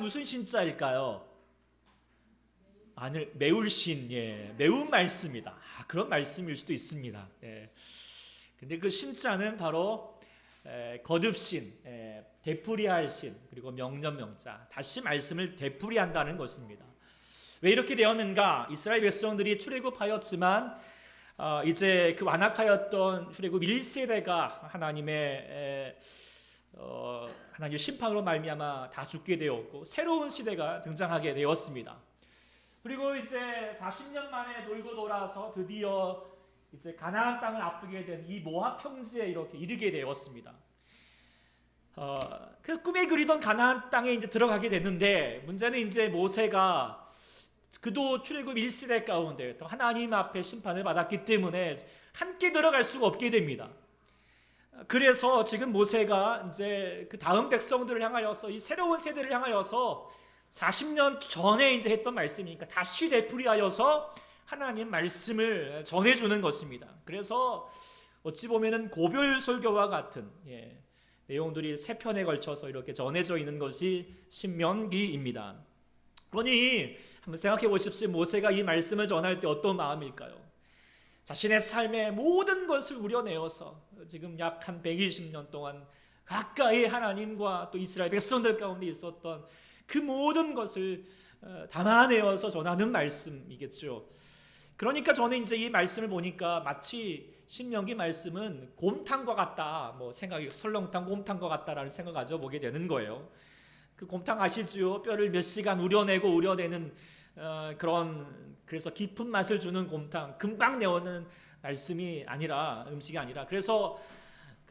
무슨 신자일까요? 매울신, 매운 말씀이다. 그런 말씀일 수도 있습니다. 근데 그 신자는 바로 거듭신, 되풀이할 신, 그리고 명령명자, 다시 말씀을 되풀이한다는 것입니다. 왜 이렇게 되었는가? 이스라엘 백성들이 출애굽하였지만 이제 그 완악하였던 출애굽 1세대가 하나님의 심판으로 말미암아 다 죽게 되었고 새로운 시대가 등장하게 되었습니다. 그리고 이제 40년 만에 돌고 돌아서 드디어 이제 가나안 땅을 앞두게 된 이 모압 평지에 이렇게 이르게 되었습니다. 그 꿈에 그리던 가나안 땅에 이제 들어가게 됐는데 문제는 이제 모세가 그도 출애굽 1세대 가운데 또 하나님 앞에 심판을 받았기 때문에 함께 들어갈 수가 없게 됩니다. 그래서 지금 모세가 이제 그 다음 백성들을 향하여서 이 새로운 세대를 향하여서 40년 전에 이제 했던 말씀이니까 다시 되풀이하여서 하나님 말씀을 전해주는 것입니다. 그래서 어찌 보면은 고별 설교와 같은 내용들이 세 편에 걸쳐서 이렇게 전해져 있는 것이 신명기입니다. 그러니 한번 생각해 보십시오. 모세가 이 말씀을 전할 때 어떤 마음일까요? 자신의 삶의 모든 것을 우려내어서 지금 약 한 120년 동안 가까이 하나님과 또 이스라엘 백성들 가운데 있었던 그 모든 것을 담아내어서 전하는 말씀이겠죠. 그러니까 저는 이제 이 말씀을 보니까 마치 신명기 말씀은 곰탕과 같다, 생각이 설렁탕, 곰탕과 같다라는 생각을 가져보게 되는 거예요. 그 곰탕 아시죠? 뼈를 몇 시간 우려내는 그래서 깊은 맛을 주는 곰탕, 금방 내오는 말씀이 아니라, 음식이 아니라, 그래서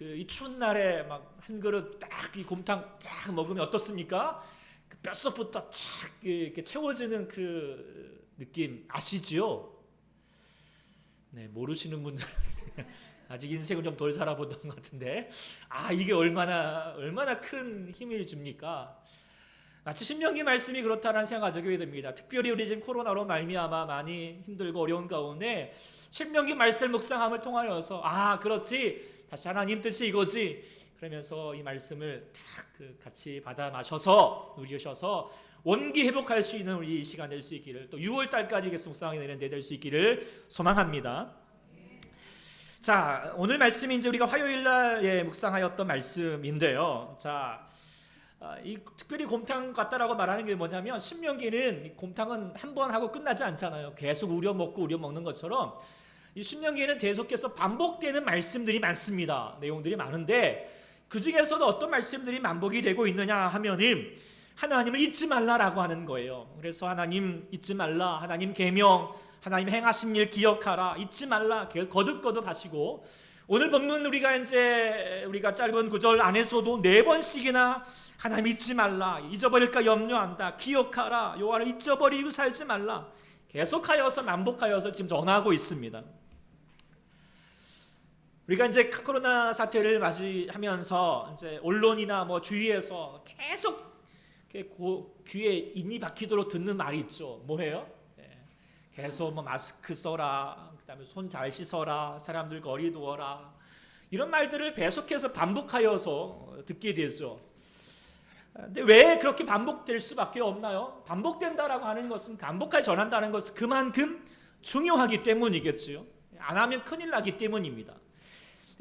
이 추운 날에 막 한 그릇 딱 이 곰탕 딱 먹으면 어떻습니까? 그 뼛속부터 쫙 이렇게 채워지는 그 느낌 아시죠? 네, 모르시는 분들은 아직 인생을 좀 덜 살아보던 것 같은데, 이게 얼마나 큰 힘을 줍니까? 마치 신명기 말씀이 그렇다는 생각을 가지게 됩니다. 특별히 우리 지금 코로나로 말미암아 많이 힘들고 어려운 가운데 신명기 말씀 묵상함을 통하여서 그렇지, 다시 하나님 뜻이 이거지, 그러면서 이 말씀을 딱 같이 받아 마셔서 누리셔서 원기 회복할 수 있는 우리 이 시간 될 수 있기를, 또 6월 달까지 계속 묵상이 되는데 될 수 있기를 소망합니다. 자, 오늘 말씀이 이제 우리가 화요일 날 묵상하였던 말씀인데요. 자, 이 특별히 곰탕 같다라고 말하는 게 뭐냐면, 신명기는 곰탕은 한 번 하고 끝나지 않잖아요. 계속 우려 먹는 것처럼 이 신명기에는 계속해서 반복되는 말씀들이 많습니다. 내용들이 많은데 그 중에서도 어떤 말씀들이 반복이 되고 있느냐 하면은 하나님을 잊지 말라라고 하는 거예요. 그래서 하나님 잊지 말라, 하나님 계명, 하나님 행하신 일 기억하라, 잊지 말라, 거듭거듭 하시고, 오늘 본문 우리가 짧은 구절 안에서도 4번씩이나 하나님 잊지 말라, 잊어버릴까 염려한다, 기억하라, 여호와를 잊어버리고 살지 말라, 계속하여서 반복하여서 지금 전하고 있습니다. 우리가 이제 코로나 사태를 맞이하면서 이제 언론이나 주위에서 계속 귀에 인이 박히도록 듣는 말이 있죠. 뭐예요? 계속 마스크 써라, 그다음에 손 잘 씻어라, 사람들 거리 두어라, 이런 말들을 계속해서 반복하여서 듣게 되죠. 근데 왜 그렇게 반복될 수밖에 없나요? 반복된다라고 하는 것은, 반복하게 전한다는 것은 그만큼 중요하기 때문이겠죠. 안 하면 큰일 나기 때문입니다.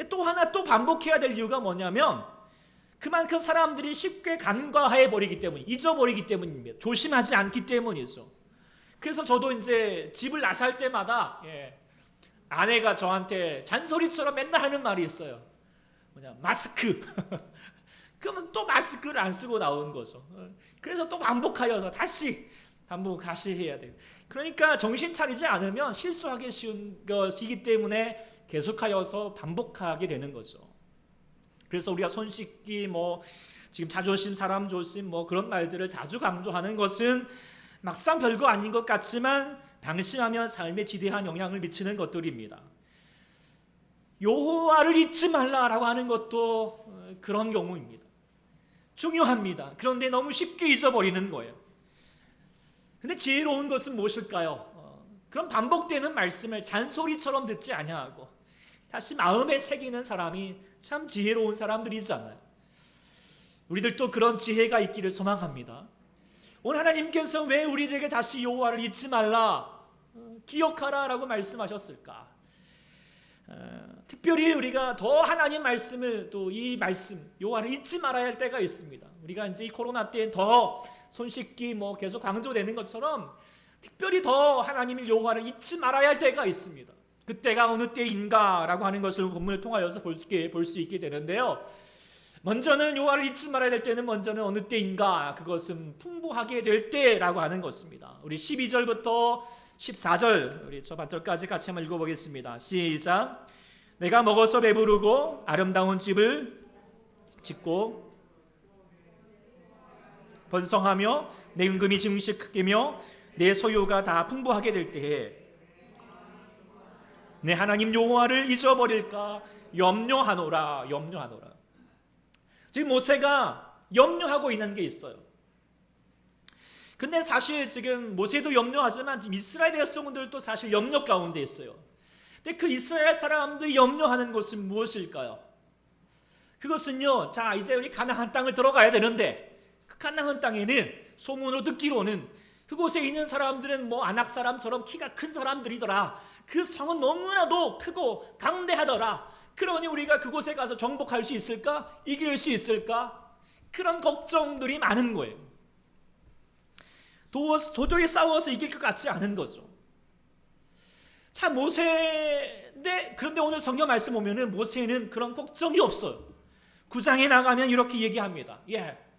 또 하나 또 반복해야 될 이유가 뭐냐면, 그만큼 사람들이 쉽게 간과해 버리기 때문, 잊어버리기 때문입니다. 조심하지 않기 때문이죠. 그래서 저도 이제 집을 나설 때마다 아내가 저한테 잔소리처럼 맨날 하는 말이 있어요. 마스크. 그러면 또 마스크를 안 쓰고 나오는 거죠. 그래서 또 반복하여서 다시 해야 돼요. 그러니까 정신 차리지 않으면 실수하기 쉬운 것이기 때문에 계속하여서 반복하게 되는 거죠. 그래서 우리가 손 씻기, 지금 자존심, 사람 조심, 그런 말들을 자주 강조하는 것은 막상 별거 아닌 것 같지만 방심하면 삶에 지대한 영향을 미치는 것들입니다. 여호와를 잊지 말라라고 하는 것도 그런 경우입니다. 중요합니다. 그런데 너무 쉽게 잊어버리는 거예요. 근데 지혜로운 것은 무엇일까요? 그런 반복되는 말씀을 잔소리처럼 듣지 아니하고 다시 마음에 새기는 사람이 참 지혜로운 사람들이잖아요. 우리들도 그런 지혜가 있기를 소망합니다. 오늘 하나님께서 왜 우리에게 다시 여호와를 잊지 말라, 기억하라 라고 말씀하셨을까? 특별히 우리가 더 하나님 말씀을, 또 이 말씀 여호와를 잊지 말아야 할 때가 있습니다. 우리가 이제 이 코로나 때에 더 손 씻기 계속 강조되는 것처럼 특별히 더 하나님을 여호와를 잊지 말아야 할 때가 있습니다. 그때가 어느 때인가라고 하는 것을 본문을 통하여서 볼 수 있게 되는데요. 먼저는 여호와를 잊지 말아야 될 때는 먼저는 어느 때인가, 그것은 풍부하게 될 때라고 하는 것입니다. 우리 12절부터 14절 우리 저반절까지 같이 한번 읽어보겠습니다. 시작. 내가 먹어서 배부르고 아름다운 집을 짓고 번성하며 내 은금이 증식 크게며 내 소유가 다 풍부하게 될 때에 내 하나님 여호와를 잊어버릴까 염려하노라. 지금 모세가 염려하고 있는 게 있어요. 근데 사실 지금 모세도 염려하지만 지금 이스라엘 백성들도 사실 염려 가운데 있어요. 근데 그 이스라엘 사람들이 염려하는 것은 무엇일까요? 그것은요, 자 이제 우리 가나안 땅을 들어가야 되는데 그 가나안 땅에는 소문으로 듣기로는 그곳에 있는 사람들은 아낙 사람처럼 키가 큰 사람들이더라. 그 성은 너무나도 크고 강대하더라. 그러니 우리가 그곳에 가서 정복할 수 있을까? 이길 수 있을까? 그런 걱정들이 많은 거예요. 도저히 싸워서 이길 것 같지 않은 거죠. 자, 그런데 오늘 성경 말씀 보면은 모세는 그런 걱정이 없어요. 9장에 나가면 이렇게 얘기합니다.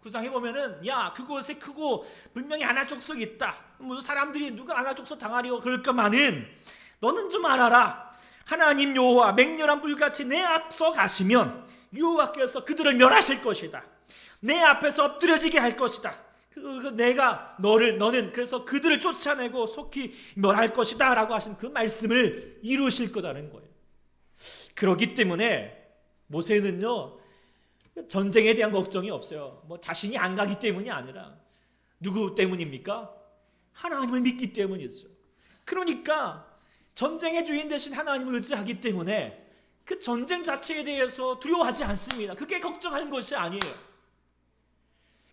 9장에 보면은 그곳에 크고 분명히 아낙 족속이 있다. 사람들이 누가 아낙 족속 당하려고 그럴 거만은 너는 좀 알아라. 하나님 여호와 맹렬한 불같이 내 앞서 가시면 여호와께서 그들을 멸하실 것이다. 내 앞에서 엎드려지게 할 것이다. 너는 그래서 그들을 쫓아내고 속히 멸할 것이다 라고 하신 그 말씀을 이루실 거라는 거예요. 그렇기 때문에 모세는요, 전쟁에 대한 걱정이 없어요. 자신이 안 가기 때문이 아니라 누구 때문입니까? 하나님을 믿기 때문이죠. 그러니까 전쟁의 주인 대신 하나님을 의지하기 때문에 그 전쟁 자체에 대해서 두려워하지 않습니다. 그게 걱정하는 것이 아니에요.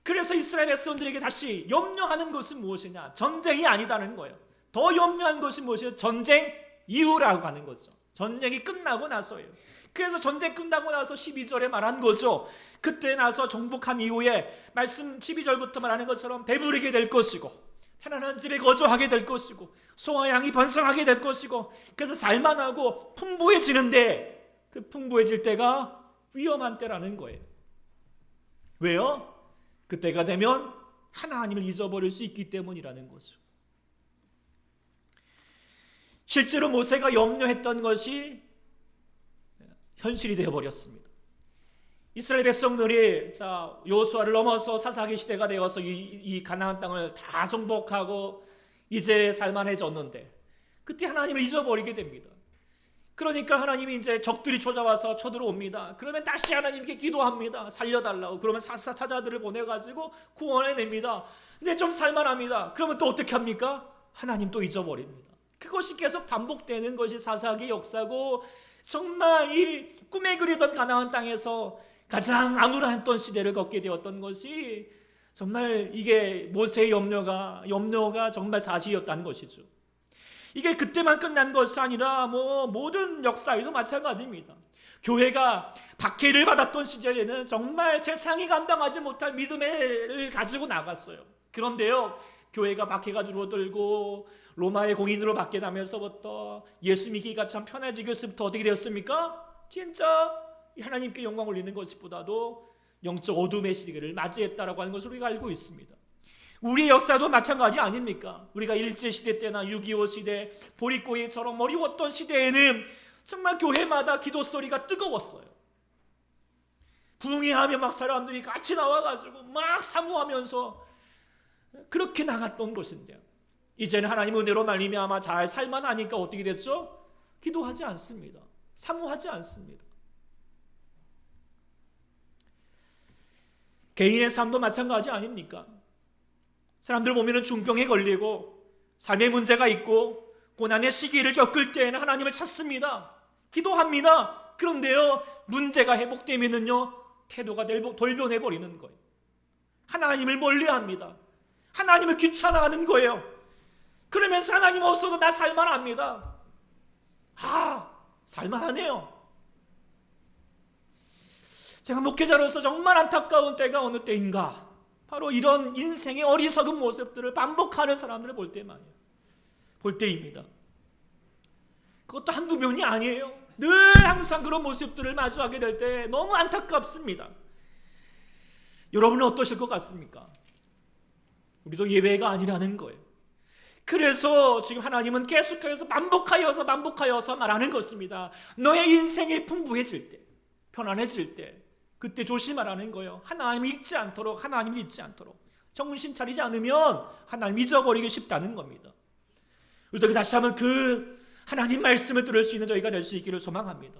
그래서 이스라엘 백성들에게 다시 염려하는 것은 무엇이냐? 전쟁이 아니다는 거예요. 더 염려한 것이 무엇이에요? 전쟁 이후라고 하는 거죠. 전쟁이 끝나고 나서예요. 그래서 전쟁 끝나고 나서 12절에 말한 거죠. 그때 나서 정복한 이후에 말씀 12절부터 말하는 것처럼 배부르게 될 것이고 편안한 집에 거주하게 될 것이고 소와 양이 번성하게 될 것이고, 그래서 살만하고 풍부해지는데 그 풍부해질 때가 위험한 때라는 거예요. 왜요? 그때가 되면 하나님을 잊어버릴 수 있기 때문이라는 거죠. 실제로 모세가 염려했던 것이 현실이 되어버렸습니다. 이스라엘 백성들이 여호수아를 넘어서 사사기 시대가 되어서 이 가나안 땅을 다 정복하고 이제 살만해졌는데 그때 하나님을 잊어버리게 됩니다. 그러니까 하나님이 이제 적들이 찾아와서 쳐들어옵니다. 그러면 다시 하나님께 기도합니다. 살려달라고. 그러면 사자들을 보내가지고 구원해냅니다. 근데 좀 살만합니다. 그러면 또 어떻게 합니까? 하나님 또 잊어버립니다. 그것이 계속 반복되는 것이 사사기 역사고, 정말 이 꿈에 그리던 가나안 땅에서 가장 암울했던 시대를 겪게 되었던 것이 정말 이게 모세의 염려가 정말 사실이었다는 것이죠. 이게 그때만 끝난 것이 아니라 모든 역사에도 마찬가지입니다. 교회가 박해를 받았던 시절에는 정말 세상이 감당하지 못할 믿음을 가지고 나갔어요. 그런데요, 교회가 박해가 줄어들고 로마의 공인으로 받게 되면서부터 예수 믿기가 참 편해지겠으부터 어떻게 되었습니까? 진짜 하나님께 영광 올리는 것보다도 영적 어둠의 시기를 맞이했다라고 하는 것을 우리가 알고 있습니다. 우리의 역사도 마찬가지 아닙니까? 우리가 일제시대 때나 6.25 시대, 보릿고개처럼 어려웠던 시대에는 정말 교회마다 기도 소리가 뜨거웠어요. 부흥회하며 막 사람들이 같이 나와가지고 막 사모하면서 그렇게 나갔던 것인데요, 이제는 하나님 은혜로 말미암아 잘 살만하니까 어떻게 됐죠? 기도하지 않습니다. 사모하지 않습니다. 개인의 삶도 마찬가지 아닙니까? 사람들 보면은 중병에 걸리고 삶의 문제가 있고 고난의 시기를 겪을 때에는 하나님을 찾습니다. 기도합니다. 그런데요, 문제가 회복되면은요, 태도가 돌변해버리는 거예요. 하나님을 멀리합니다. 하나님을 귀찮아하는 거예요. 그러면서 하나님 없어도 나 살만합니다. 살만하네요. 제가 목회자로서 정말 안타까운 때가 어느 때인가, 바로 이런 인생의 어리석은 모습들을 반복하는 사람들을 볼 때입니다. 그것도 한두 번이 아니에요. 늘 항상 그런 모습들을 마주하게 될 때 너무 안타깝습니다. 여러분은 어떠실 것 같습니까? 우리도 예외가 아니라는 거예요. 그래서 지금 하나님은 계속해서 반복하여서 말하는 것입니다. 너의 인생이 풍부해질 때, 편안해질 때, 그때 조심하라는 거예요. 하나님을 잊지 않도록, 정신 차리지 않으면 하나님 잊어버리기 쉽다는 겁니다. 우리도 다시 한번 그 하나님 말씀을 들을 수 있는 저희가 될 수 있기를 소망합니다.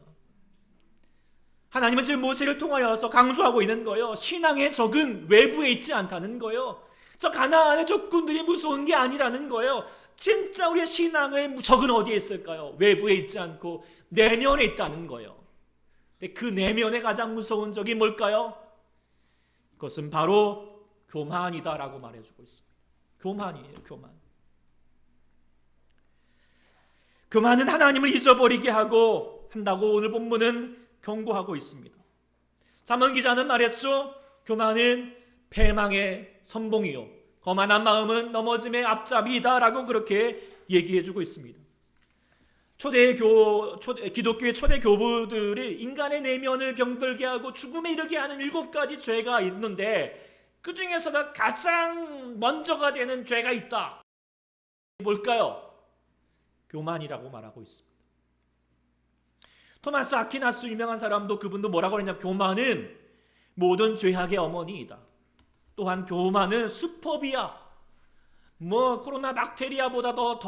하나님은 지금 모세를 통하여서 강조하고 있는 거예요. 신앙의 적은 외부에 있지 않다는 거예요. 저 가나안의 적군들이 무서운 게 아니라는 거예요. 진짜 우리의 신앙의 적은 어디에 있을까요? 외부에 있지 않고 내면에 있다는 거예요. 근데 그 내면에 가장 무서운 적이 뭘까요? 그것은 바로 교만이다라고 말해주고 있습니다. 교만이에요, 교만. 교만은 하나님을 잊어버리게 한다고 오늘 본문은 경고하고 있습니다. 잠언 기자는 말했죠. 교만은 패망의 선봉이요, 거만한 마음은 넘어짐의 앞잡이다라고 그렇게 얘기해주고 있습니다. 기독교의 초대 교부들이 인간의 내면을 병들게 하고 죽음에 이르게 하는 7가지 죄가 있는데 그 중에서도 가장 먼저가 되는 죄가 있다. 뭘까요? 교만이라고 말하고 있습니다. 토마스 아퀴나스 유명한 사람도 그분도 뭐라고 그랬냐면 교만은 모든 죄악의 어머니이다. 또한 교만은 수법이야. 코로나 박테리아보다도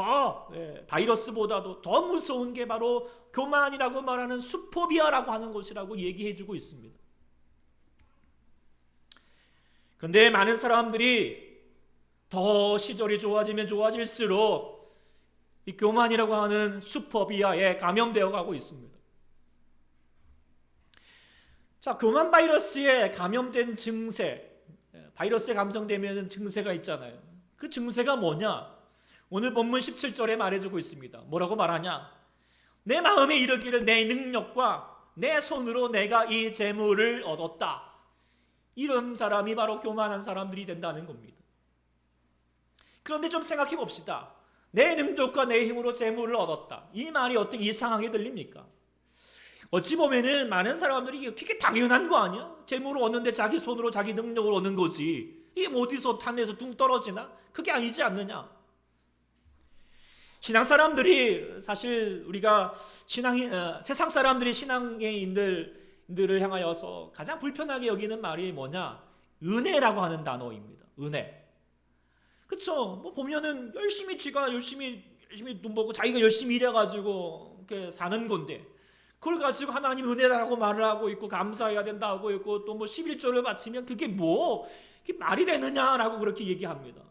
바이러스보다도 더 무서운 게 바로 교만이라고 말하는 수법이야라고 하는 것이라고 얘기해주고 있습니다. 그런데 많은 사람들이 더 시절이 좋아지면 좋아질수록 이 교만이라고 하는 수법이야에 감염되어 가고 있습니다. 자, 교만 바이러스에 감염된 증세, 바이러스에 감염되면 증세가 있잖아요. 그 증세가 뭐냐? 오늘 본문 17절에 말해주고 있습니다. 뭐라고 말하냐? 내 마음에 이르기를 내 능력과 내 손으로 내가 이 재물을 얻었다. 이런 사람이 바로 교만한 사람들이 된다는 겁니다. 그런데 좀 생각해 봅시다. 내 능력과 내 힘으로 재물을 얻었다. 이 말이 어떻게 이상하게 들립니까? 어찌 보면은 많은 사람들이 그게 당연한 거 아니야? 재물을 얻는데 자기 손으로 자기 능력을 얻는 거지. 이게 어디서 탄에서 둥 떨어지나? 그게 아니지 않느냐? 신앙 사람들이 사실 우리가 세상 사람들이 신앙인들을 향하여서 가장 불편하게 여기는 말이 뭐냐? 은혜라고 하는 단어입니다. 은혜. 그렇죠? 보면은 열심히 돈 벌고 자기가 열심히 일해가지고 이렇게 사는 건데. 그걸 가지고 하나님 은혜라고 말을 하고 있고 감사해야 된다 하고 있고 또 11조를 바치면 그게 말이 되느냐라고 그렇게 얘기합니다.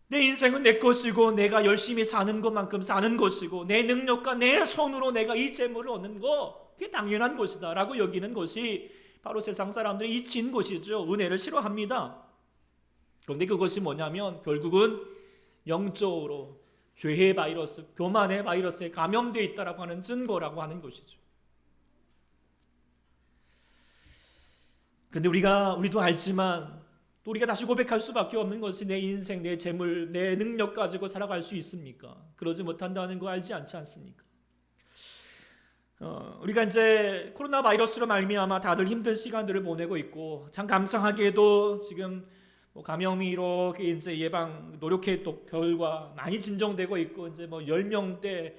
내 인생은 내 것이고 내가 열심히 사는 것만큼 사는 것이고 내 능력과 내 손으로 내가 이 재물을 얻는 거 그게 당연한 것이다 라고 여기는 것이 바로 세상 사람들이 잊힌 것이죠. 은혜를 싫어합니다. 그런데 그것이 뭐냐면 결국은 영적으로 죄의 바이러스, 교만의 바이러스에 감염되어 있다라고 하는 증거라고 하는 것이죠. 근데 우리도 알지만 또 우리가 다시 고백할 수밖에 없는 것이 내 인생, 내 재물, 내 능력 가지고 살아갈 수 있습니까? 그러지 못한다는 거 알지 않습니까? 우리가 이제 코로나 바이러스로 말미암아 다들 힘든 시간들을 보내고 있고 참 감사하게도 지금 감염이 이렇게 이제 예방 노력했던 결과 많이 진정되고 있고 이제 10명대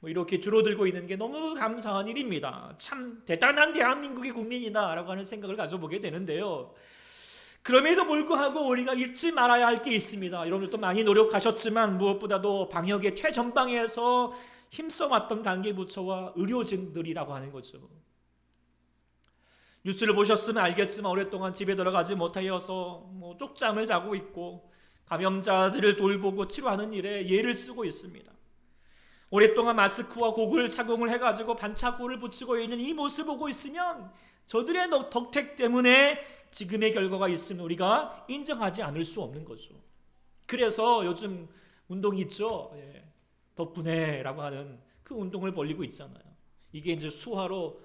이렇게 줄어들고 있는 게 너무 감사한 일입니다. 참 대단한 대한민국의 국민이다라고 하는 생각을 가져보게 되는데요. 그럼에도 불구하고 우리가 잊지 말아야 할 게 있습니다. 여러분들도 많이 노력하셨지만 무엇보다도 방역의 최전방에서 힘써왔던 관계부처와 의료진들이라고 하는 거죠. 뉴스를 보셨으면 알겠지만 오랫동안 집에 들어가지 못하여서 쪽잠을 자고 있고 감염자들을 돌보고 치료하는 일에 예를 쓰고 있습니다. 오랫동안 마스크와 고글 착용을 해가지고 반창고를 붙이고 있는 이 모습을 보고 있으면 저들의 덕택 때문에 지금의 결과가 있음을 우리가 인정하지 않을 수 없는 거죠. 그래서 요즘 운동이 있죠. 덕분에 라고 하는 그 운동을 벌이고 있잖아요. 이게 이제 수화로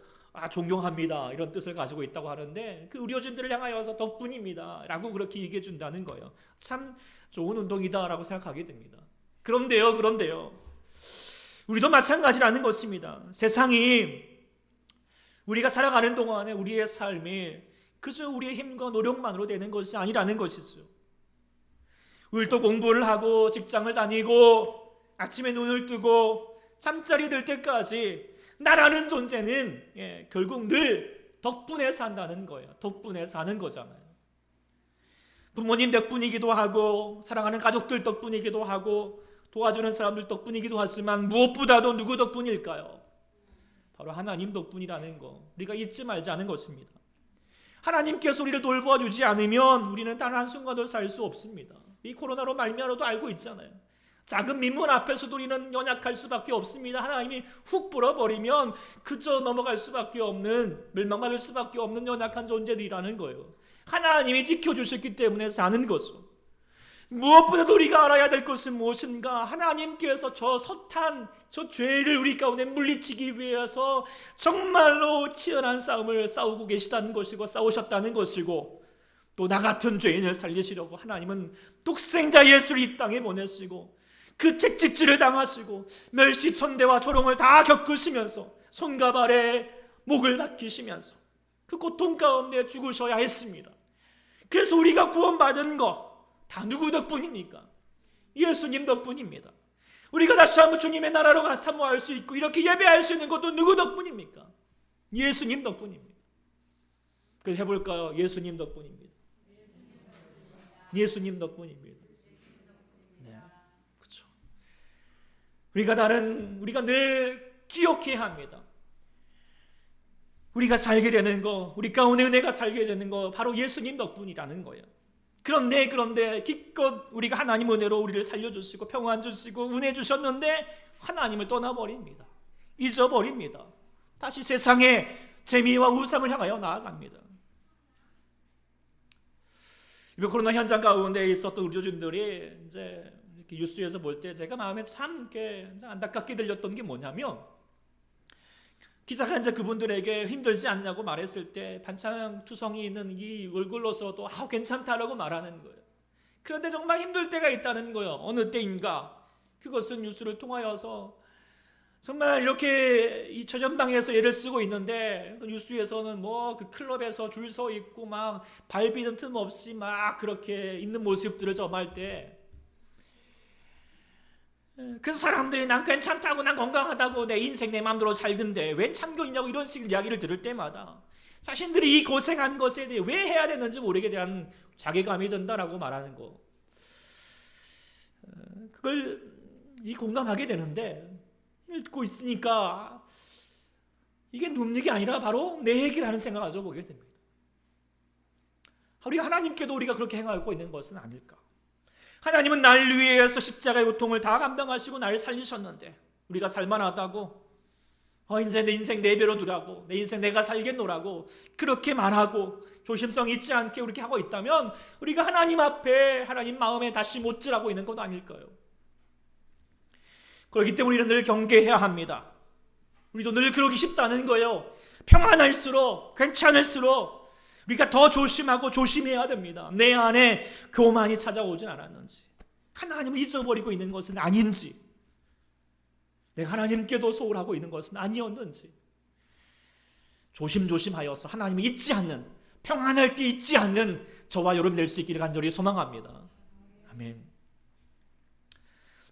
존경합니다 이런 뜻을 가지고 있다고 하는데, 그 의료진들을 향하여서 덕분입니다 라고 그렇게 얘기해 준다는 거예요. 참 좋은 운동이다 라고 생각하게 됩니다. 그런데요 우리도 마찬가지라는 것입니다. 세상이 우리가 살아가는 동안에 우리의 삶이 그저 우리의 힘과 노력만으로 되는 것이 아니라는 것이죠. 우리도 공부를 하고 직장을 다니고 아침에 눈을 뜨고 잠자리 들 때까지 나라는 존재는 결국 늘 덕분에 산다는 거예요. 덕분에 사는 거잖아요. 부모님 덕분이기도 하고 사랑하는 가족들 덕분이기도 하고 도와주는 사람들 덕분이기도 하지만 무엇보다도 누구 덕분일까요? 바로 하나님 덕분이라는 거 우리가 잊지 말자는 것입니다. 하나님께서 우리를 돌봐주지 않으면 우리는 단 한순간도 살 수 없습니다. 이 코로나로 말미암아도 알고 있잖아요. 작은 민문 앞에서도 우리는 연약할 수밖에 없습니다. 하나님이 훅 불어버리면 그저 넘어갈 수밖에 없는, 멸망받을 수밖에 없는 연약한 존재들이라는 거예요. 하나님이 지켜주셨기 때문에 사는 거죠. 무엇보다도 우리가 알아야 될 것은 무엇인가? 하나님께서 저 숱한 저 죄를 우리 가운데 물리치기 위해서 정말로 치열한 싸움을 싸우고 계시다는 것이고 싸우셨다는 것이고, 또 나 같은 죄인을 살리시려고 하나님은 독생자 예수를 이 땅에 보내시고 그 채찍질을 당하시고 멸시천대와 조롱을 다 겪으시면서 손과 발에 목을 박히시면서 그 고통 가운데 죽으셔야 했습니다. 그래서 우리가 구원받은 거 다 누구 덕분입니까? 예수님 덕분입니다. 우리가 다시 한번 주님의 나라로 가서 사모할 수 있고 이렇게 예배할 수 있는 것도 누구 덕분입니까? 예수님 덕분입니다. 그래서 해볼까요? 예수님 덕분입니다. 예수님 덕분입니다. 네, 그렇죠. 우리가 늘 기억해야 합니다. 우리가 살게 되는 거, 우리 가운데 은혜가 살게 되는 거 바로 예수님 덕분이라는 거예요. 그런데 기껏 우리가 하나님 은혜로 우리를 살려주시고 평안 주시고 은혜 주셨는데 하나님을 떠나버립니다. 잊어버립니다. 다시 세상의 재미와 우상을 향하여 나아갑니다. 이번 코로나 현장 가운데 있었던 의료진들이 이제 이렇게 뉴스에서 볼 때 제가 마음에 참 이렇게 안타깝게 들렸던 게 뭐냐면, 기자가 이제 그분들에게 힘들지 않냐고 말했을 때 반창투성이 있는 이 얼굴로서도 괜찮다라고 말하는 거예요. 그런데 정말 힘들 때가 있다는 거예요. 어느 때인가 그것은 뉴스를 통하여서 정말 이렇게 이 최전방에서 예를 쓰고 있는데 그 뉴스에서는 뭐 그 클럽에서 줄 서 있고 막 발비는 틈 없이 막 그렇게 있는 모습들을 점할 때, 그래서 사람들이 난 괜찮다고, 난 건강하다고, 내 인생 내 마음대로 살던데 웬 참견이냐고 이런 식의 이야기를 들을 때마다 자신들이 이 고생한 것에 대해 왜 해야 되는지 모르게 대한 자괴감이 든다라고 말하는 거, 그걸 공감하게 되는데, 읽고 있으니까 이게 눕는 게 아니라 바로 내 얘기라는 생각을 가져보게 됩니다. 우리가 하나님께도 우리가 그렇게 행하고 있는 것은 아닐까? 하나님은 날 위해서 십자가의 고통을 다 감당하시고 나를 살리셨는데 우리가 살만하다고 이제 내 인생 내 배로 두라고, 내 인생 내가 살겠노라고 그렇게 말하고 조심성 잊지 않게 그렇게 하고 있다면 우리가 하나님 앞에 하나님 마음에 다시 못질하고 있는 것 아닐까요? 그렇기 때문에 우리는 늘 경계해야 합니다. 우리도 늘 그러기 쉽다는 거예요. 평안할수록, 괜찮을수록 우리가 더 조심하고 조심해야 됩니다. 내 안에 교만이 찾아오진 않았는지, 하나님을 잊어버리고 있는 것은 아닌지, 내가 하나님께도 소홀하고 있는 것은 아니었는지 조심조심하여서 하나님을 잊지 않는, 평안할 때 잊지 않는 저와 여러분 될 수 있기를 간절히 소망합니다. 아멘.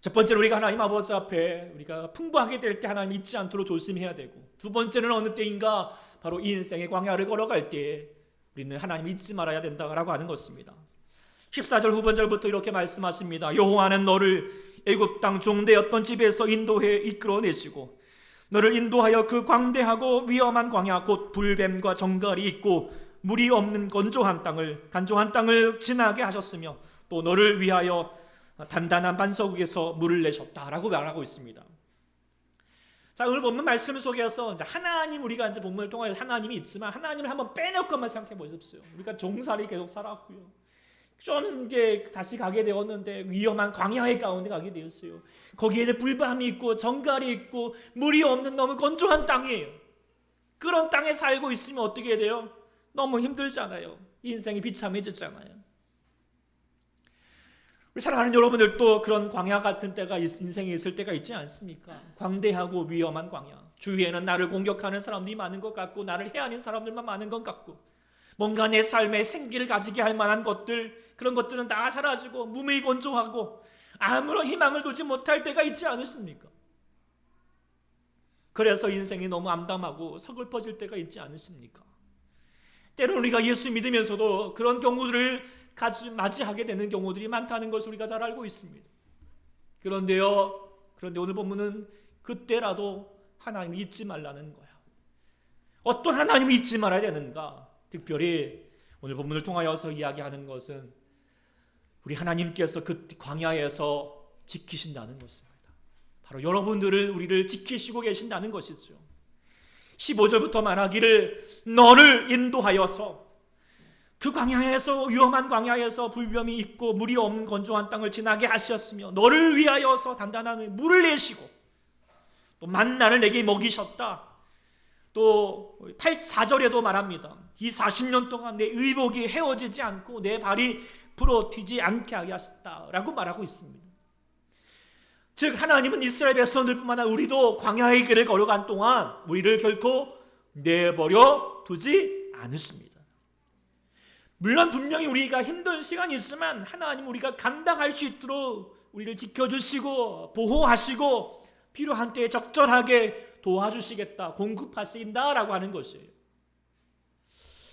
첫 번째로 우리가 하나님 아버지 앞에 우리가 풍부하게 될 때 하나님 잊지 않도록 조심해야 되고, 두 번째는 어느 때인가 바로 이 인생의 광야를 걸어갈 때에 우리는 하나님 잊지 말아야 된다라고 하는 것입니다. 14절 후반절부터 이렇게 말씀하십니다. 여호와는 너를 애굽 땅 종되었던 집에서 인도해 이끌어내시고 너를 인도하여 그 광대하고 위험한 광야 곧 불뱀과 정갈이 있고 물이 없는 간조한 땅을 지나게 하셨으며 또 너를 위하여 단단한 반석 위에서 물을 내셨다라고 말하고 있습니다. 자, 오늘 본문 말씀 속에서 이제 하나님, 우리가 이제 본문을 통하여 하나님이 있지만 하나님을 한번 빼놓고 한번 생각해 보십시오. 우리가 종살이 계속 살았고요. 좀 이제 다시 가게 되었는데 위험한 광야의 가운데 가게 되었어요. 거기에는 불밤이 있고 정갈이 있고 물이 없는 너무 건조한 땅이에요. 그런 땅에 살고 있으면 어떻게 돼요? 너무 힘들잖아요. 인생이 비참해졌잖아요. 우리 사랑하는 여러분들도 그런 광야 같은 때가 인생에 있을 때가 있지 않습니까? 광대하고 위험한 광야. 주위에는 나를 공격하는 사람들이 많은 것 같고 나를 해하는 사람들만 많은 것 같고 뭔가 내 삶에 생기를 가지게 할 만한 것들, 그런 것들은 다 사라지고 무미건조하고 아무런 희망을 두지 못할 때가 있지 않으십니까? 그래서 인생이 너무 암담하고 서글퍼질 때가 있지 않으십니까? 때로 우리가 예수 믿으면서도 그런 경우들을 맞이하게 되는 경우들이 많다는 것을 우리가 잘 알고 있습니다. 그런데 오늘 본문은 그때라도 하나님을 잊지 말라는 거야. 어떤 하나님을 잊지 말아야 되는가? 특별히 오늘 본문을 통하여서 이야기하는 것은 우리 하나님께서 그 광야에서 지키신다는 것입니다. 바로 여러분들을, 우리를 지키시고 계신다는 것이죠. 15절부터 말하기를 너를 인도하여서 그 광야에서, 위험한 광야에서 불뱀이 있고 물이 없는 건조한 땅을 지나게 하셨으며 너를 위하여서 단단한 물을 내시고 또 만나를 내게 먹이셨다. 또 4절에도 말합니다. 이 40년 동안 내 의복이 헤어지지 않고 내 발이 부러지지 않게 하셨다라고 말하고 있습니다. 즉 하나님은 이스라엘 백성들뿐만 아니라 우리도 광야의 길을 걸어간 동안 우리를 결코 내버려 두지 않으십니다. 물론 분명히 우리가 힘든 시간이 있지만 하나님 우리가 감당할 수 있도록 우리를 지켜주시고 보호하시고 필요한 때에 적절하게 도와주시겠다, 공급하신다라고 하는 것이에요.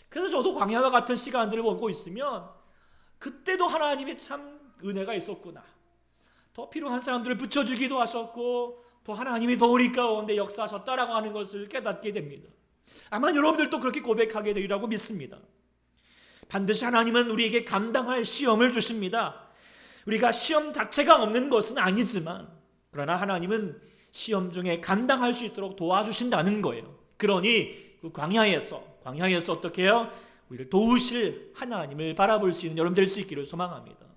그래서 저도 광야와 같은 시간들을 보고 있으면 그때도 하나님이 참 은혜가 있었구나. 더 필요한 사람들을 붙여주기도 하셨고 또 하나님이 더 우리 가운데 역사하셨다라고 하는 것을 깨닫게 됩니다. 아마 여러분들도 그렇게 고백하게 되리라고 믿습니다. 반드시 하나님은 우리에게 감당할 시험을 주십니다. 우리가 시험 자체가 없는 것은 아니지만 그러나 하나님은 시험 중에 감당할 수 있도록 도와주신다는 거예요. 그러니 그 광야에서 어떻게 해요? 우리를 도우실 하나님을 바라볼 수 있는 여러분 될 수 있기를 소망합니다.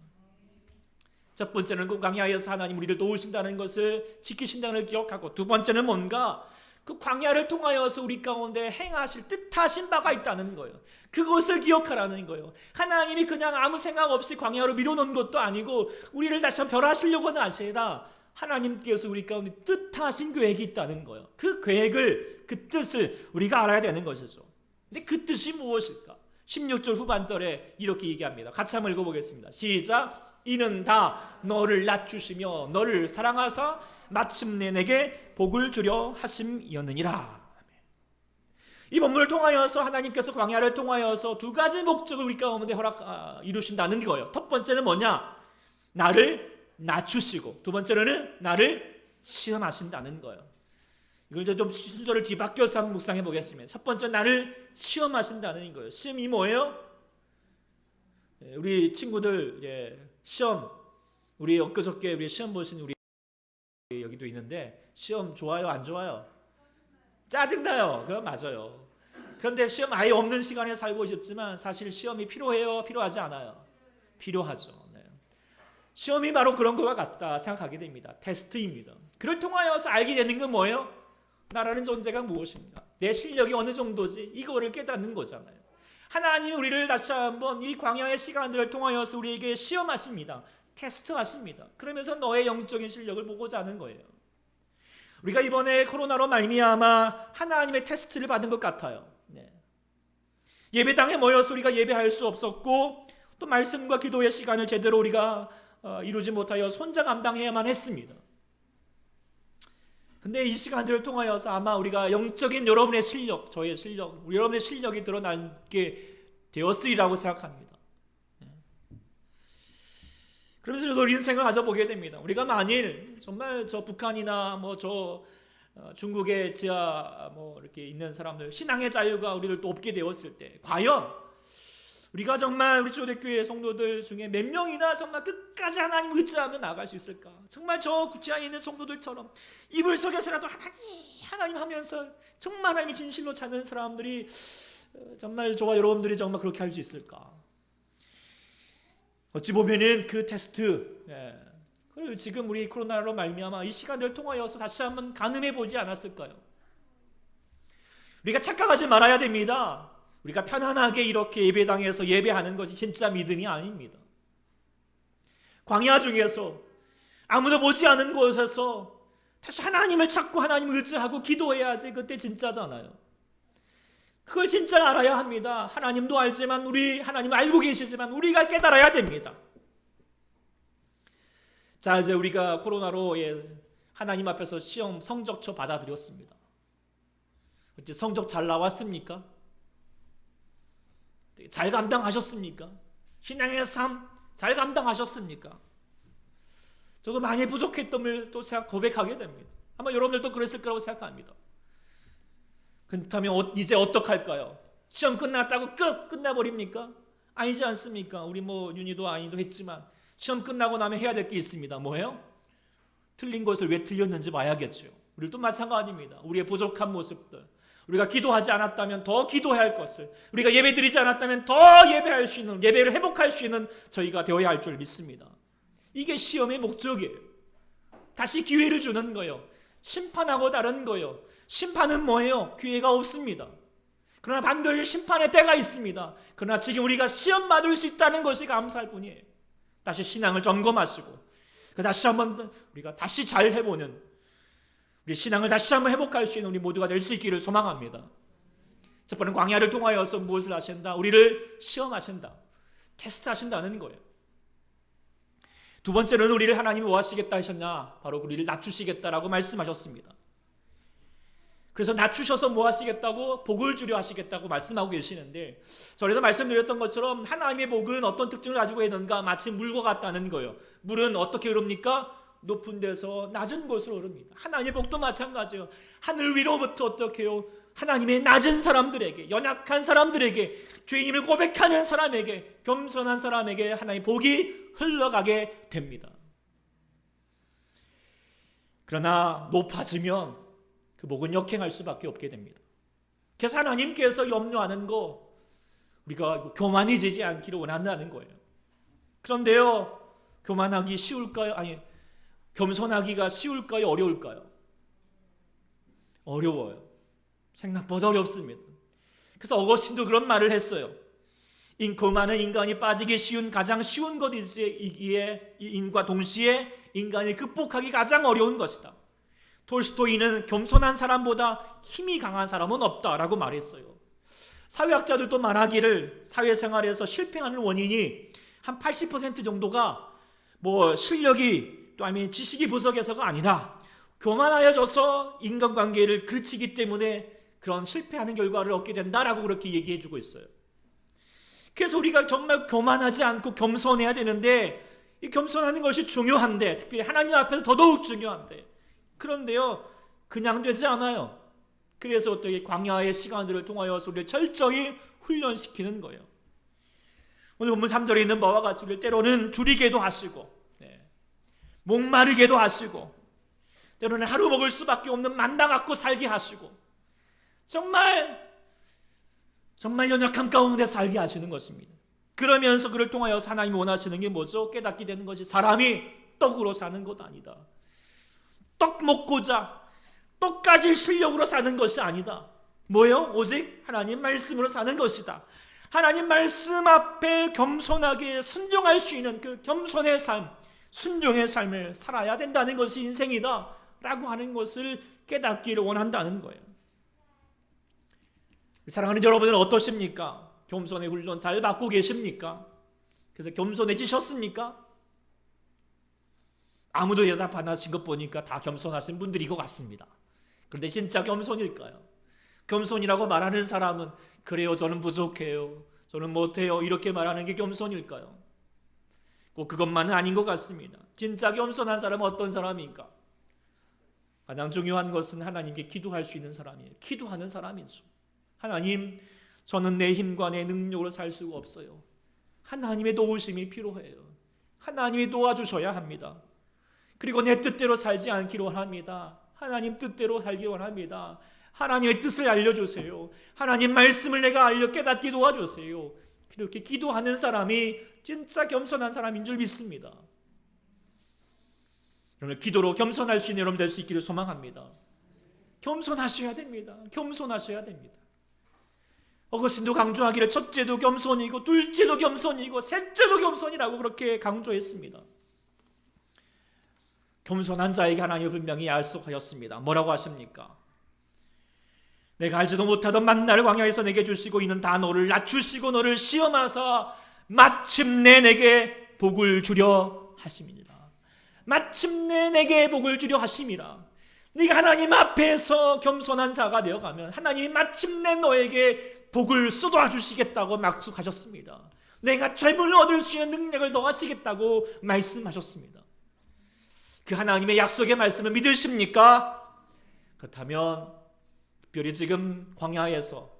첫 번째는 그 광야에서 하나님 우리를 도우신다는 것을 지키신다는 걸 기억하고, 두 번째는 뭔가 그 광야를 통하여서 우리 가운데 행하실 뜻하신 바가 있다는 거예요. 그것을 기억하라는 거예요. 하나님이 그냥 아무 생각 없이 광야로 밀어놓은 것도 아니고 우리를 다시 한번 멸하시려고는 아니라 하나님께서 우리 가운데 뜻하신 계획이 있다는 거예요. 그 계획을, 그 뜻을 우리가 알아야 되는 것이죠. 근데 그 뜻이 무엇일까? 16절 후반절에 이렇게 얘기합니다. 같이 한번 읽어보겠습니다. 시작. 이는 다 너를 낮추시며 너를 사랑하사 마침내 내게 복을 주려 하심이었느니라. 이 본문을 통하여서 하나님께서 광야를 통하여서 두 가지 목적을 우리 가운데 이루신다는 거예요. 첫 번째는 뭐냐? 나를 낮추시고, 두 번째로는 나를 시험하신다는 거예요. 이걸 좀 순서를 뒤바뀌어서 한번 묵상해 보겠습니다. 첫 번째, 나를 시험하신다는 거예요. 시험이 뭐예요? 우리 친구들 시험, 우리 엊그저께 우리 시험 보신 우리 여기도 있는데 시험 좋아요, 안 좋아요? 짜증나요. 그건 맞아요. 그런데 시험 아예 없는 시간에 살고 싶지만 사실 시험이 필요해요? 필요하지 않아요? 필요하죠. 네. 시험이 바로 그런 것과 같다 생각하게 됩니다. 테스트입니다. 그를 통하여서 알게 되는 건 뭐예요? 나라는 존재가 무엇인가? 내 실력이 어느 정도지? 이거를 깨닫는 거잖아요. 하나님이 우리를 다시 한번 이 광야의 시간들을 통하여서 우리에게 시험하십니다. 테스트하십니다. 그러면서 너의 영적인 실력을 보고자 하는 거예요. 우리가 이번에 코로나로 말미암아 하나님의 테스트를 받은 것 같아요. 네. 예배당에 모여서 우리가 예배할 수 없었고 또 말씀과 기도의 시간을 제대로 우리가 이루지 못하여 혼자 감당해야만 했습니다. 근데 이 시간들을 통하여서 아마 우리가 영적인 여러분의 실력, 저의 실력, 여러분의 실력이 드러나게 되었으리라고 생각합니다. 그러면서 저도 인생을 가져보게 됩니다. 우리가 만일 정말 저 북한이나 중국의 지하 이렇게 있는 사람들 신앙의 자유가 우리를 또 없게 되었을 때 과연 우리가 정말 우리 초대교회 성도들 중에 몇 명이나 정말 끝까지 하나님 의지하며 나아갈 수 있을까? 정말 저 구치안에 있는 성도들처럼 이불 속에서라도 하나님 하면서 정말 하나님이 진실로 찾는 사람들이 정말 저와 여러분들이 정말 그렇게 할 수 있을까? 어찌 보면은 그 테스트, 그걸 지금 우리 코로나로 말미암아 이 시간을 통하여서 다시 한번 가늠해 보지 않았을까요? 우리가 착각하지 말아야 됩니다. 우리가 편안하게 이렇게 예배당에서 예배하는 것이 진짜 믿음이 아닙니다. 광야 중에서 아무도 보지 않은 곳에서 다시 하나님을 찾고 하나님을 의지하고 기도해야지 그때 진짜잖아요. 그걸 진짜 알아야 합니다. 하나님도 알지만 하나님 알고 계시지만 우리가 깨달아야 됩니다. 자, 이제 우리가 코로나로 하나님 앞에서 시험 성적표 받아들였습니다. 어째 성적 잘 나왔습니까? 잘 감당하셨습니까? 신앙의 삶 잘 감당하셨습니까? 저도 많이 부족했던 또 고백하게 됩니다. 아마 여러분들도 그랬을 거라고 생각합니다. 그렇다면 이제 어떡할까요? 시험 끝났다고 끝나버립니까? 아니지 않습니까? 우리 윤희도 아니도 했지만 시험 끝나고 나면 해야 될 게 있습니다. 뭐예요? 틀린 것을 왜 틀렸는지 봐야겠죠. 우리도 마찬가지입니다. 우리의 부족한 모습들, 우리가 기도하지 않았다면 더 기도해야 할 것을, 우리가 예배드리지 않았다면 더 예배할 수 있는, 예배를 회복할 수 있는 저희가 되어야 할 줄 믿습니다. 이게 시험의 목적이에요. 다시 기회를 주는 거예요. 심판하고 다른 거예요. 심판은 뭐예요? 기회가 없습니다. 그러나 반드시 심판의 때가 있습니다. 그러나 지금 우리가 시험 받을 수 있다는 것이 감사할 뿐이에요. 다시 신앙을 점검하시고 다시 한번 우리가 다시 잘 해보는, 우리 신앙을 다시 한번 회복할 수 있는 우리 모두가 될 수 있기를 소망합니다. 첫 번째는 광야를 통하여서 무엇을 하신다? 우리를 시험하신다. 테스트하신다는 거예요. 두 번째는 우리를 하나님이 뭐 하시겠다 하셨냐? 바로 우리를 낮추시겠다라고 말씀하셨습니다. 그래서 낮추셔서 뭐 하시겠다고? 복을 주려 하시겠다고 말씀하고 계시는데, 전에도 말씀드렸던 것처럼 하나님의 복은 어떤 특징을 가지고 있는가? 마치 물과 같다는 거예요. 물은 어떻게 흐릅니까? 높은 데서 낮은 곳으로 흐릅니다. 하나님의 복도 마찬가지예요. 하늘 위로부터 어떻게 해요? 하나님의 낮은 사람들에게, 연약한 사람들에게, 죄인임을 고백하는 사람에게, 겸손한 사람에게 하나님의 복이 흘러가게 됩니다. 그러나 높아지면 그 복은 역행할 수밖에 없게 됩니다. 그래서 하나님께서 염려하는 거, 우리가 교만해지지 않기를 원한다는 거예요. 그런데요, 교만하기 쉬울까요? 아니, 겸손하기가 쉬울까요? 어려울까요? 어려워요. 생각보다 어렵습니다. 그래서 어거스틴도 그런 말을 했어요. 교만은 인간이 빠지기 쉬운 가장 쉬운 것이기에 인과 동시에 인간이 극복하기 가장 어려운 것이다. 톨스토이는 겸손한 사람보다 힘이 강한 사람은 없다라고 말했어요. 사회학자들도 말하기를 사회생활에서 실패하는 원인이 한 80% 정도가 실력이 또 아니면 지식이 부족해서가 아니라 교만하여져서 인간관계를 그르치기 때문에 그런 실패하는 결과를 얻게 된다라고 그렇게 얘기해주고 있어요. 그래서 우리가 정말 교만하지 않고 겸손해야 되는데, 이 겸손하는 것이 중요한데, 특별히 하나님 앞에서 더더욱 중요한데, 그런데요 그냥 되지 않아요. 그래서 어떻게 광야의 시간들을 통하여서 우리를 철저히 훈련시키는 거예요. 오늘 본문 3절에 있는 바와 같이 우리를 때로는 줄이게도 하시고, 목마르게도 하시고, 때로는 하루 먹을 수밖에 없는 만나 갖고 살게 하시고, 정말 연약함 가운데 살게 하시는 것입니다. 그러면서 그를 통하여서 하나님이 원하시는 게 뭐죠? 깨닫게 되는 것이 사람이 떡으로 사는 것 아니다. 떡 먹고자 떡 가질 실력으로 사는 것이 아니다. 뭐예요? 오직 하나님 말씀으로 사는 것이다. 하나님 말씀 앞에 겸손하게 순종할 수 있는 그 겸손의 삶, 순종의 삶을 살아야 된다는 것이 인생이다 라고 하는 것을 깨닫기를 원한다는 거예요. 사랑하는 여러분은 어떠십니까? 겸손의 훈련 잘 받고 계십니까? 그래서 겸손해지셨습니까? 아무도 대답 안 하신 것 보니까 다 겸손하신 분들인 것 같습니다. 그런데 진짜 겸손일까요? 겸손이라고 말하는 사람은 그래요, 저는 부족해요, 저는 못해요, 이렇게 말하는 게 겸손일까요? 꼭 그것만은 아닌 것 같습니다. 진짜 겸손한 사람은 어떤 사람인가? 가장 중요한 것은 하나님께 기도할 수 있는 사람이에요. 기도하는 사람이죠. 하나님, 저는 내 힘과 내 능력으로 살 수가 없어요. 하나님의 도우심이 필요해요. 하나님이 도와주셔야 합니다. 그리고 내 뜻대로 살지 않기로 원합니다. 하나님 뜻대로 살기 원합니다. 하나님의 뜻을 알려주세요. 하나님 말씀을 내가 깨닫게 도와주세요. 그렇게 기도하는 사람이 진짜 겸손한 사람인 줄 믿습니다. 여러분, 기도로 겸손할 수 있는 여러분 될 수 있기를 소망합니다. 겸손하셔야 됩니다. 겸손하셔야 됩니다. 어거스틴도 강조하기를 첫째도 겸손이고 둘째도 겸손이고 셋째도 겸손이라고 그렇게 강조했습니다. 겸손한 자에게 하나님이 분명히 약속하였습니다. 뭐라고 하십니까? 내가 알지도 못하던 만나를 광야에서 내게 주시고 이는 다 너를 낮추시고 너를 시험하사 마침내 내게 복을 주려 하심이니라. 마침내 내게 복을 주려 하심이라. 네가 하나님 앞에서 겸손한 자가 되어가면 하나님이 마침내 너에게 복을 쏟아주시겠다고 약속하셨습니다. 내가 재물을 얻을 수 있는 능력을 더하시겠다고 말씀하셨습니다. 그 하나님의 약속의 말씀을 믿으십니까? 그렇다면 특별히 지금 광야에서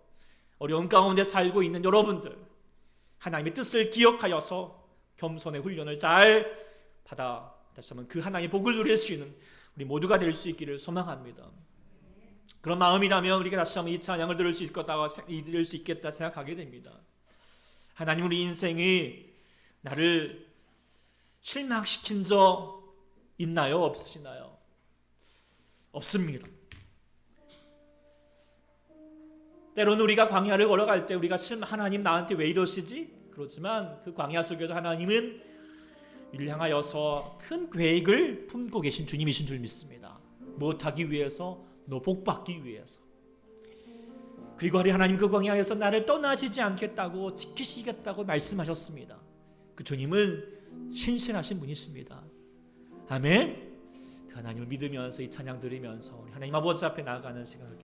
어려운 가운데 살고 있는 여러분들, 하나님의 뜻을 기억하여서 겸손의 훈련을 잘 받아 다시 한번 그 하나님의 복을 누릴 수 있는 우리 모두가 될 수 있기를 소망합니다. 그런 마음이라면 우리가 다시 한번 이 찬양을 들을 수 있겠다 생각하게 됩니다. 하나님, 우리 인생이 나를 실망시킨 적 있나요? 없으시나요? 없습니다. 때로는 우리가 광야를 걸어갈 때 우리가 하나님 나한테 왜 이러시지? 그렇지만 그 광야 속에도 하나님은 이를 향하여서 큰 계획을 품고 계신 주님이신 줄 믿습니다. 무엇하기 위해서? 너 복받기 위해서. 그리고 하나님 그 광야에서 나를 떠나시지 않겠다고 지키시겠다고 말씀하셨습니다. 그 주님은 신실하신 분이십니다. 아멘. 그 하나님을 믿으면서 이 찬양 들으면서 우리 하나님 아버지 앞에 나아가는 시간을